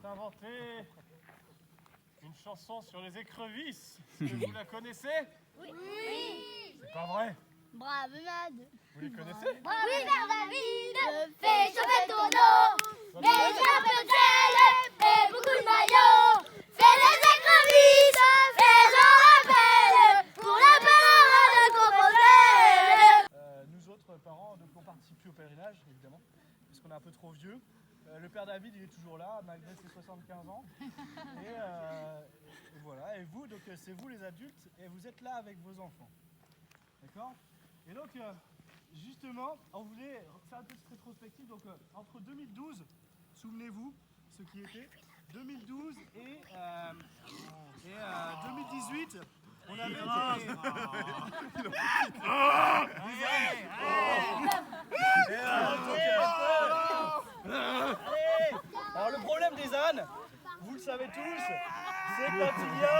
inventé une chanson sur les écrevisses. Est-ce que vous la connaissez? Oui. C'est pas vrai? Brave Mad. Vous les connaissez? Brave Père David, fais chauffer ton eau, mets un peu de sel et beaucoup de maillot. Fais les écrevisses, fais un rappel pour la parole composée. Nous autres parents, donc, on participe plus au pèlerinage, évidemment, puisqu'on est un peu trop vieux. Le père David, il est toujours là, malgré ses 75 ans. Et voilà, et vous, donc c'est vous les adultes, et vous êtes là avec vos enfants. D'accord? Et donc, justement, on voulait faire une petite rétrospective. Donc, entre 2012, souvenez-vous, ce qui était, 2012 et 2018, on avait alors le problème des ânes, vous le savez tous, c'est quand il y a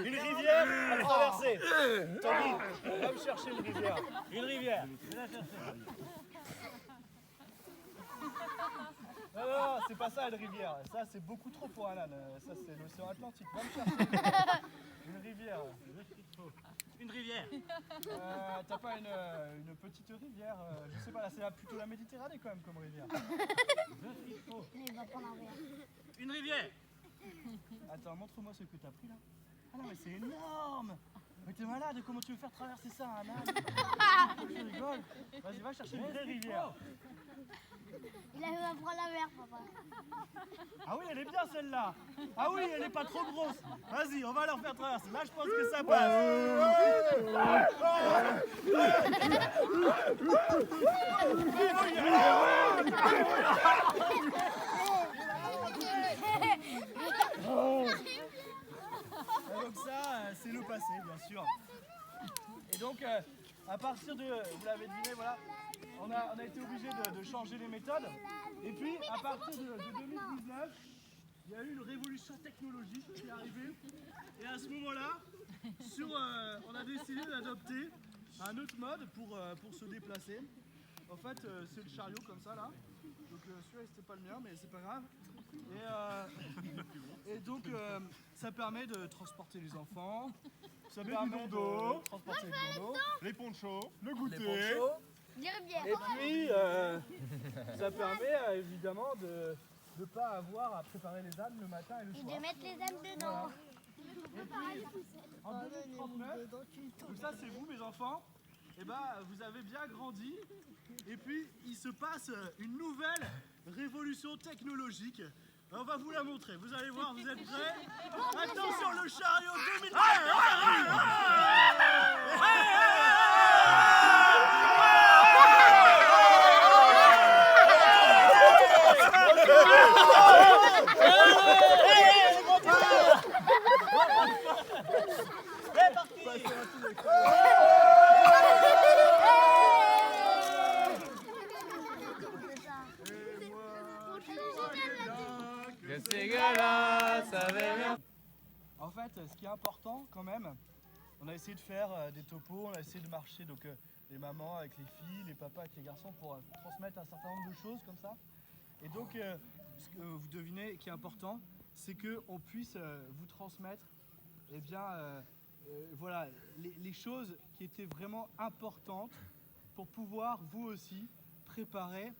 une rivière à traverser. Tanguy, va me chercher une rivière. Une rivière, viens la chercher. Non, c'est pas ça une rivière. Ça c'est beaucoup trop pour un âne. Ça c'est l'océan Atlantique. Va me chercher une rivière. Une rivière. T'as pas une petite rivière, je sais pas, là c'est plutôt la Méditerranée quand même comme rivière. Une rivière. Attends, montre-moi ce que t'as pris là. Ah non mais c'est énorme. Mais t'es malade, comment tu veux faire traverser ça à un âne? Tu rigoles. Vas-y, va chercher une vraie rivière. Il va prendre la mer, papa. Ah oui, elle est bien celle-là. Ah oui, elle est pas trop grosse. Vas-y, on va leur faire traverser. Là, je pense que ça passe. Donc ça, c'est le passé, bien sûr. Et donc, à partir de, vous l'avez deviné, voilà, on a été obligé de changer les méthodes. Et puis, à partir de 2019, il y a eu une révolution technologique qui est arrivée. Et à ce moment-là, on a décidé d'adopter un autre mode pour se déplacer. En fait, c'est le chariot comme ça, là. Donc celui-là, c'était pas le mien, mais c'est pas grave. Et donc, ça permet de transporter les enfants. Ça permet de transporter les bidons d'eau, les ponchos, le goûter. Les rivières. Et puis, ça permet évidemment de ne pas avoir à préparer les ânes le matin et le soir. Et de mettre les ânes dedans. Et puis, en 2039, donc ça c'est vous mes enfants, et vous avez bien grandi. Et puis, il se passe une nouvelle révolution technologique. On va vous la montrer, vous allez voir, vous êtes prêts? Attention, le chariot 2039. En fait, ce qui est important quand même, on a essayé de faire des topos, on a essayé de marcher, donc les mamans avec les filles, les papas avec les garçons pour transmettre un certain nombre de choses comme ça. Et donc, ce que vous devinez qui est important, c'est qu'on puisse vous transmettre voilà, les choses qui étaient vraiment importantes pour pouvoir vous aussi préparer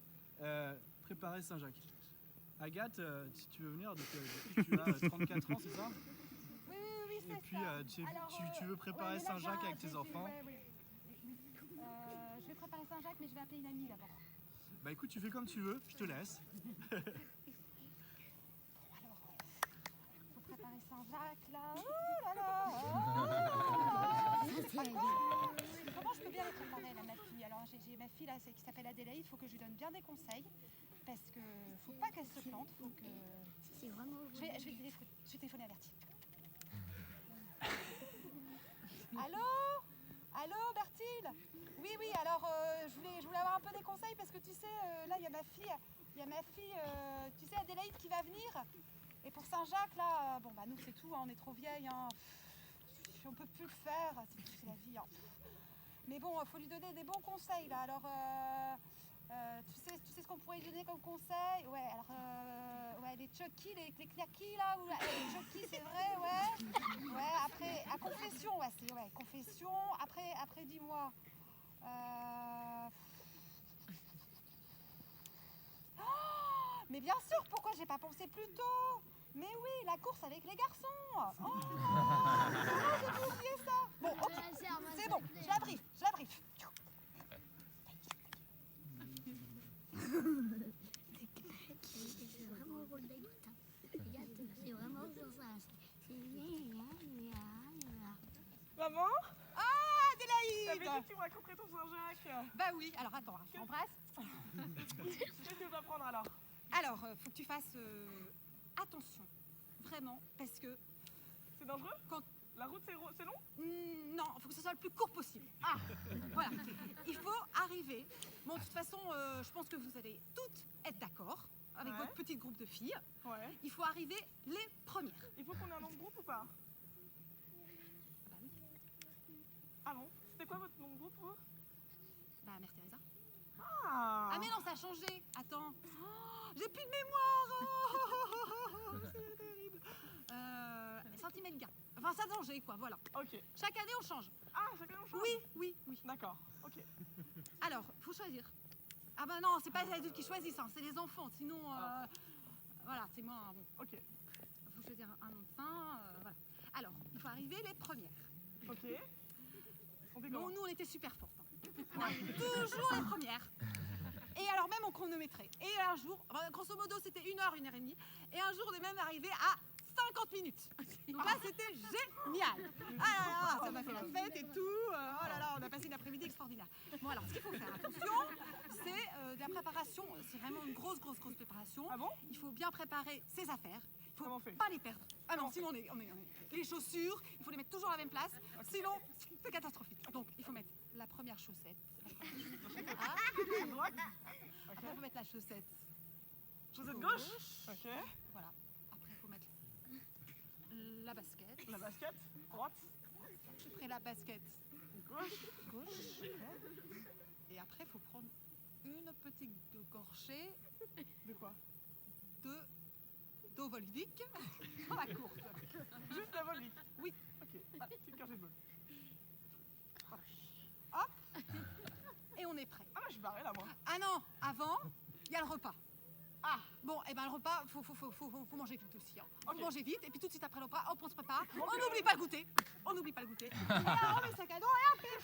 Saint-Jacques. Agathe, si tu veux venir, donc, tu as 34 ans, c'est ça? Oui, c'est ça. Et puis tu veux préparer Saint-Jacques avec tes enfants? Je vais préparer Saint-Jacques, mais je vais appeler une amie d'abord. Bah écoute, tu fais comme tu veux, je te laisse. Bon alors, faut préparer Saint-Jacques là. Oh là là. Comment je peux bien les préparer là, ma fille? Alors j'ai ma fille là qui s'appelle Adélaïde, il faut que je lui donne bien des conseils. Parce que faut pas qu'elle se plante, faut que... C'est vraiment... Je vais téléphoner à Bertie. Allô Bertile? Oui, alors je voulais avoir un peu des conseils parce que tu sais, là il y a ma fille, tu sais Adélaïde qui va venir. Et pour Saint-Jacques là, bon bah nous c'est tout, hein, on est trop vieilles, hein. On peut plus le faire, c'est la vie. Hein. Mais bon, il faut lui donner des bons conseils là, alors... Tu sais ce qu'on pourrait lui donner comme conseil? Ouais, alors, ouais, les Chucky, les claquis là, ou les Chucky, c'est vrai, ouais. Ouais, après, à confession, ouais, c'est, ouais, confession. Après, dis-moi. Oh, mais bien sûr, pourquoi j'ai pas pensé plus tôt? Mais oui, la course avec les garçons. Oh, j'ai tout oublié ça. Bon, ok, c'est bon, je la briefe. C'est vraiment drôle d'écoute. C'est vraiment ça. Maman, Ah, t'avais Adélaïde! dit que tu me raconterais ton Saint-Jacques. Bah oui, alors attends, hein, je t'embrasse. Qu'est-ce que je dois prendre alors? Alors, faut que tu fasses attention, vraiment, parce que C'est dangereux? Quand- La route c'est long? non, il faut que ce soit le plus court possible. Ah, voilà. Il faut arriver. Bon, de toute façon, je pense que vous allez toutes être d'accord avec Ouais. votre petit groupe de filles. Ouais. Il faut arriver les premières. Il faut qu'on ait un nom de groupe ou pas? Bah oui. Ah non? C'était quoi votre nom de groupe vous? Bah, Mère Teresa. Ah, Ah mais non, ça a changé. Attends. Oh, j'ai plus de mémoire. Oh, c'est terrible. Centimètre gars. Enfin, ça a changé, quoi, voilà. ok. Chaque année, on change. Ah, chacun on change? Oui. D'accord, ok. Alors, faut choisir. Ah bah non, c'est pas les adultes qui choisissent, hein, c'est les enfants. Sinon, voilà, c'est moi. Bon. Ok. Faut choisir un nom de saint, voilà. Alors, il faut arriver les premières. Ok. On fait comment? Bon, nous, on était super fortes. Hein. Toujours les premières. Et alors même, on chronométrait. Et un jour, grosso modo, c'était 1 heure, 1 heure et demie. Et un jour, on est même arrivé à 50 minutes. Donc là, c'était génial. Ah là là, ça m'a fait la fête et tout. Oh là là, on a passé une après-midi extraordinaire. Bon, alors, ce qu'il faut faire, attention, c'est de la préparation. C'est vraiment une grosse préparation. Ah bon? Il faut bien préparer ses affaires. Il faut Comment on fait? pas les perdre. Ah non, sinon, les chaussures, il faut les mettre toujours à la même place. Sinon, c'est catastrophique. Donc, il faut mettre la première chaussette. Ah. À droite? Après, il faut mettre la chaussette. Chaussette gauche? Ok. Voilà. Après, il faut mettre la basket. La basket? Droite? Après, la basket Gauche? Et après, il faut prendre une petite gorgée De quoi? d'eau volvique dans la courte. Juste la volvique? Oui. Ok. Ah, petite gorgée de bol. Hop. Et on est prêt. Ah bah je suis barré là moi. Ah non, avant, il y a le repas. Ah, Bon, et ben le repas, faut manger vite aussi. Hein. Faut Ok. manger vite, et puis tout de suite après le repas, hop, on se prépare. Bon, On puis, n'oublie pas le goûter. On n'oublie pas le goûter. Et alors, on met le sac à dos, et hop, et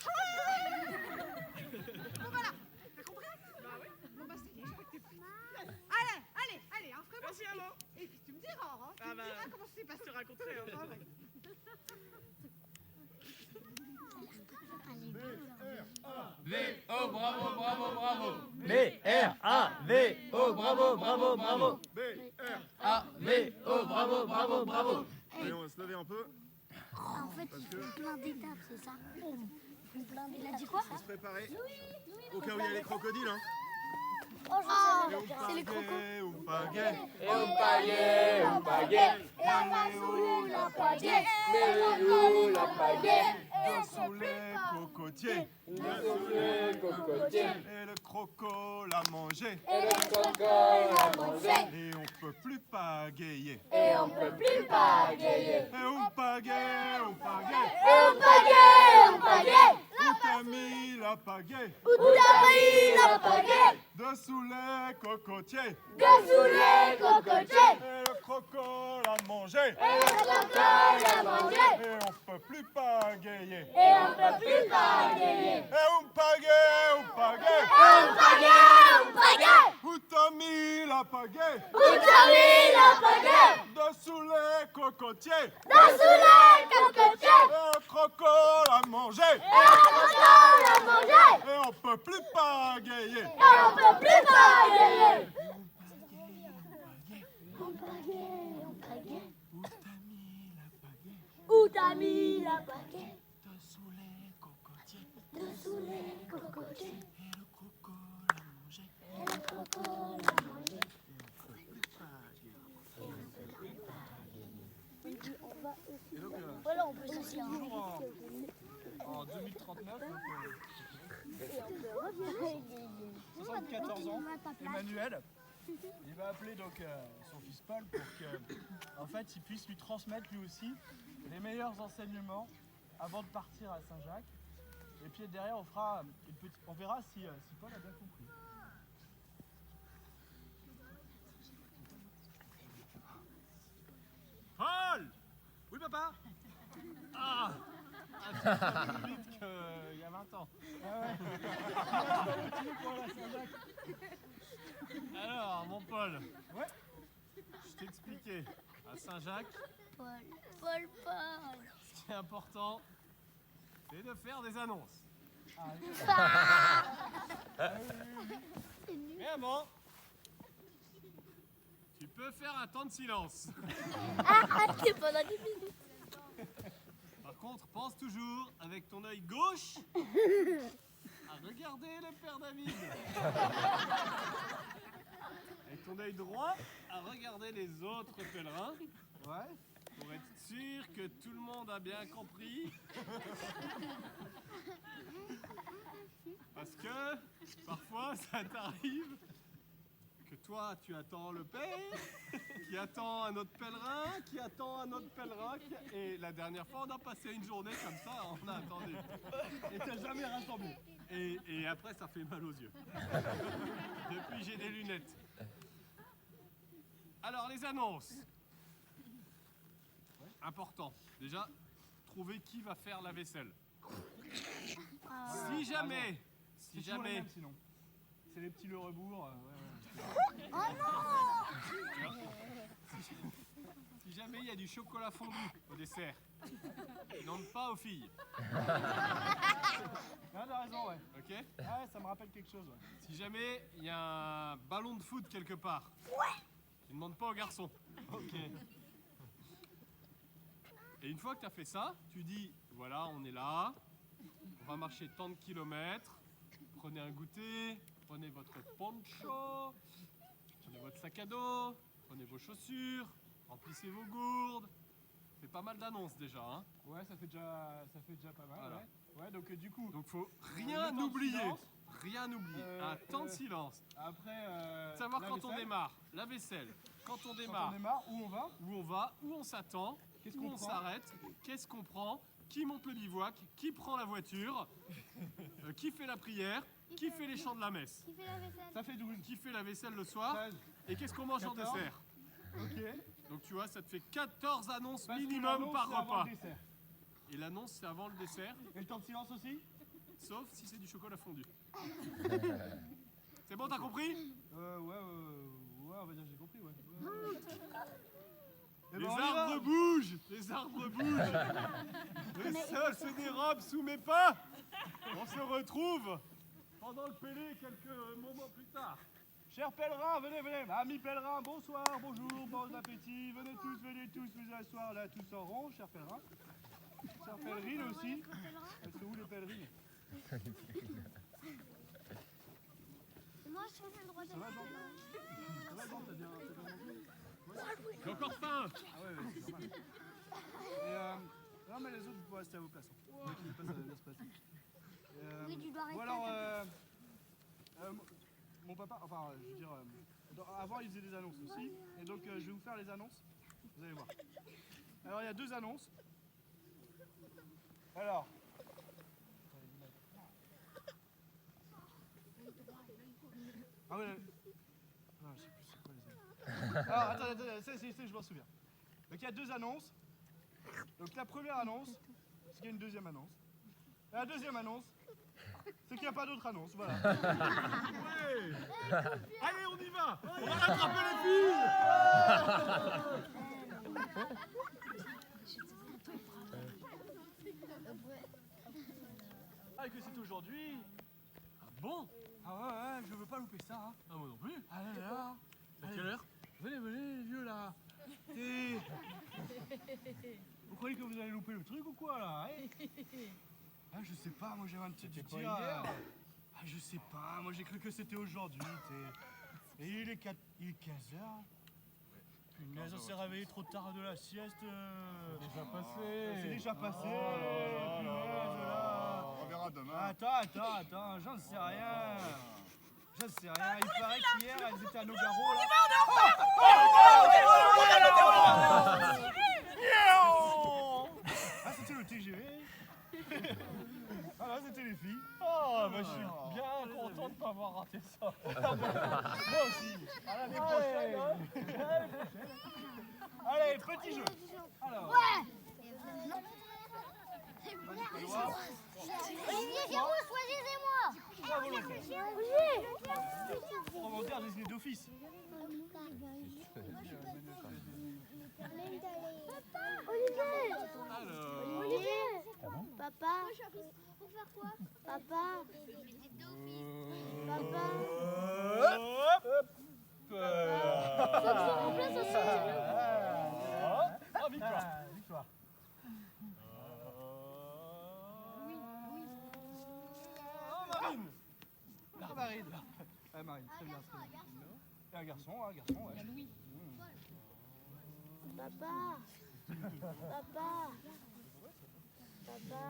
bon, voilà. T'as compris? bah oui. Bon, bah, ça y est, je crois que t'es prêt. Allez, hein, vraiment. Merci maman. Et puis tu me diras, hein. Tu Ah me bah, diras comment c'est passé. Je te raconterai. Hein. Ah ouais. V-O, bravo, bravo, bravo. B-R-A-V-O, bravo, bravo, bravo. A-V-O, bravo, bravo, bravo. Allez, on va se lever un peu. En fait, il faut plein d'étapes, c'est ça? Il a dit quoi? Se préparer. Au cas où il y a les crocodiles, hein. Oh, c'est les crocos. Ou pagaie. Et au pagaie, au pagaie. Et on va sous la pagaie. Mais où la pagaie? Sous les cocotiers. Sous les cocotiers. Et le croco l'a mangé. Et le crocodile a mangé. Et on peut plus pagayer. Et on peut plus pagayer. Et on pagaie, on pagaie. Et on pagaie. Où t'as mis la pagaie? Où t'as mis la pagaie? Dessous les cocotiers. Dessous les cocotiers. Et le croco l'a mangé. Et le crocodile a mangé. Et on peut plus pagayer. Et on peut plus pagayer. Et on pagaie, on pagaie. Et on pagaie. Où t'as mis la pagaie? Où t'as mis la pagaie? Dessous les cocotiers. Dessous les cocotiers. Et le croco l'a mangé. Et le crocodile a mangé. Et on peut plus pagayer. Et on peut plus pagayer. On pagaie. Où t'as mis la pagaie? Dessous les cocotiers. Dessous les cocotiers. Et le croco l'a mangé. Et le crocodile a mangé. Et donc, Voilà, on peut s'asseoir. toujours en 2039, donc, 74 ans, Emmanuel. Il va appeler donc son fils Paul pour que, en fait, il puisse lui transmettre lui aussi les meilleurs enseignements avant de partir à Saint-Jacques. Et puis derrière, on verra si Paul a bien compris. Paul! Oui, papa? Ah! Ah, plus vite qu'il y a 20 ans. Alors, mon Paul, Ouais. je t'ai expliqué. À Saint-Jacques, Paul. ce qui est important, c'est de faire des annonces. Mais avant, tu peux faire un temps de silence. C'est pendant 10 minutes. Par contre, pense toujours avec ton œil gauche à regarder le Père David. Avec ton œil droit à regarder les autres pèlerins. Ouais. Pour être sûr que tout le monde a bien compris. Parce que parfois ça t'arrive que toi tu attends le Père, qui attend un autre pèlerin, qui attend un autre pèlerin. Et la dernière fois on a passé une journée comme ça, on a attendu. Et t'as jamais rassemblé. Et après ça fait mal aux yeux. Depuis j'ai des lunettes. Alors les annonces. Important. Déjà, trouver qui va faire la vaisselle. Si jamais, C'est toujours les mêmes, sinon. C'est les petits le rebours. si jamais il y a du chocolat fondu au dessert, demande pas aux filles, Ah, t'as raison, ouais. ok? Ouais, ça me rappelle quelque chose, ouais. Si jamais il y a un ballon de foot quelque part, tu ne demandes pas aux garçons. Ok. Et une fois que tu as fait ça, tu dis, voilà, on est là, on va marcher tant de kilomètres, prenez un goûter, prenez votre poncho, prenez votre sac à dos, prenez vos chaussures, remplissez vos gourdes. C'est pas mal d'annonces déjà, hein. Ouais, ça fait déjà pas mal, Voilà. ouais. Ouais, donc du coup, Donc faut le rien temps de oublier, silence. rien oublier. Un temps de silence. après... Savoir la quand on vaisselle. démarre, la vaisselle, quand on Quand démarre, on démarre, où on va. où on va, où on s'attend, Qu'est-ce où qu'on on prend s'arrête, qu'est-ce qu'on prend, qui monte le bivouac, qui prend la voiture, qui fait la prière, qui fait les chants de la messe, Qui fait la vaisselle? Ça fait 12. qui fait la vaisselle le soir, 13. et qu'est-ce qu'on mange en 14. dessert. Ok. Donc tu vois, ça te fait 14 annonces Parce que minimum l'annonce, par c'est avant repas. le dessert. Et l'annonce, c'est avant le dessert, Et le temps de silence aussi. sauf si c'est du chocolat fondu. C'est bon, t'as compris? Ouais, on va dire que j'ai compris, ouais. Eh Les ben, on y va. arbres bougent, les arbres bougent. Le sol se dérobe sous mes pas. On se retrouve pendant le Pélé quelques moments plus tard. Chers pèlerins, venez. Amis pèlerins, bonsoir, bonjour, bon appétit. Venez tous vous asseoir là, tous en rond, chers pèlerins. Chers pèlerines aussi. Elles sont où les pèlerines? Moi, je trouve le droit de Ça va, Jean? Ça va, Jean? T'as bien mangé? J'ai encore faim. Ah ouais, c'est normal. Et non, mais les autres, vous pouvez rester à vos places. Ne inquiétez pas, ça va bien se passer. Oui, tu dois rester Bon, alors, mon papa, enfin, je veux dire, avant, il faisait des annonces aussi. Et donc, je vais vous faire les annonces. Vous allez voir. Alors, il y a 2 annonces. Alors. Ah ouais. Non, je sais plus c'est quoi les annonces. Alors, attendez, je m'en souviens. Donc, il y a 2 annonces. Donc, la première annonce, c'est qu'il y a une deuxième annonce. Et la deuxième annonce, c'est qu'il n'y a pas d'autre annonce. Voilà. Ouais. Allez, on y va. On va rattraper les filles. Ah, et que c'est aujourd'hui. Ah bon? Ah ouais, je veux pas louper ça. Hein. Ah, moi non plus. Ah là là. À quelle heure? Venez, les vieux là. Et... Vous croyez que vous allez louper le truc ou quoi là, hein? Ah, je sais pas, moi j'avais un petit C'était pas dire. hier. Ah, je sais pas, moi j'ai cru que c'était aujourd'hui. Et il est 15 heures. Punaise, on s'est réveillé trop tard de la sieste. Déjà C'est passé. déjà passé. Oh là là Punaise, là là. On verra verra demain. Attends, j'en sais rien. J'en sais rien. Il paraît qu'hier, elles étaient à Nogaro là. Ah, c'était le TGV. Ah là, c'était les filles. Oh, bah, je suis bien content de ne pas avoir raté ça. Moi aussi. À l'année prochaine. Hein. Allez, petit jeu. Alors. Olivier Giroud, choisissez-moi. Pas volontaire. Olivier. Volontaire désigné d'office. Olivier. Alors. Olivier. Papa. Pour faire quoi? Papa. Papa. Faut que je remplace aussi. Ah, victoire. Victoire. Marine. Marine. Marine, très bien. Et un garçon, ouais. Papa. Papa. Papa.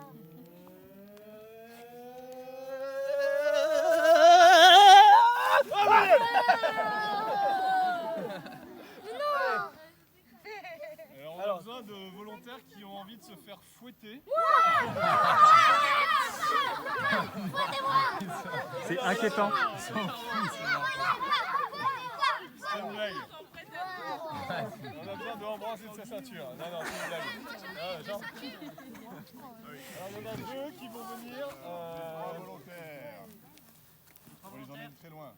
Alors, on a besoin de volontaires qui ont envie de se faire fouetter. C'est inquiétant. C'est une blague. On a besoin de l'embrasser de sa ceinture. Non, c'est une blague. Genre. Alors, il y en a deux qui vont venir. Pas volontaire. On les emmène très loin.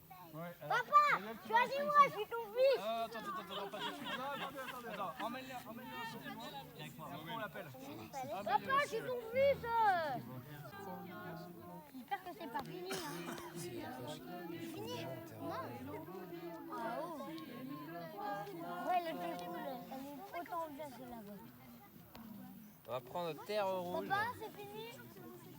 Papa, choisis-moi, je suis ton fils. Attends, pas tout de suite. Attends, emmène-le sur tes doigts. Et après, on l'appelle. Papa, je suis ton fils. J'espère que c'est pas fini. Fini? Non. Ah oh. Ouais, le téléphone, elle est autant bien que la vôtre. On va prendre Terre Rouge. Papa, c'est fini?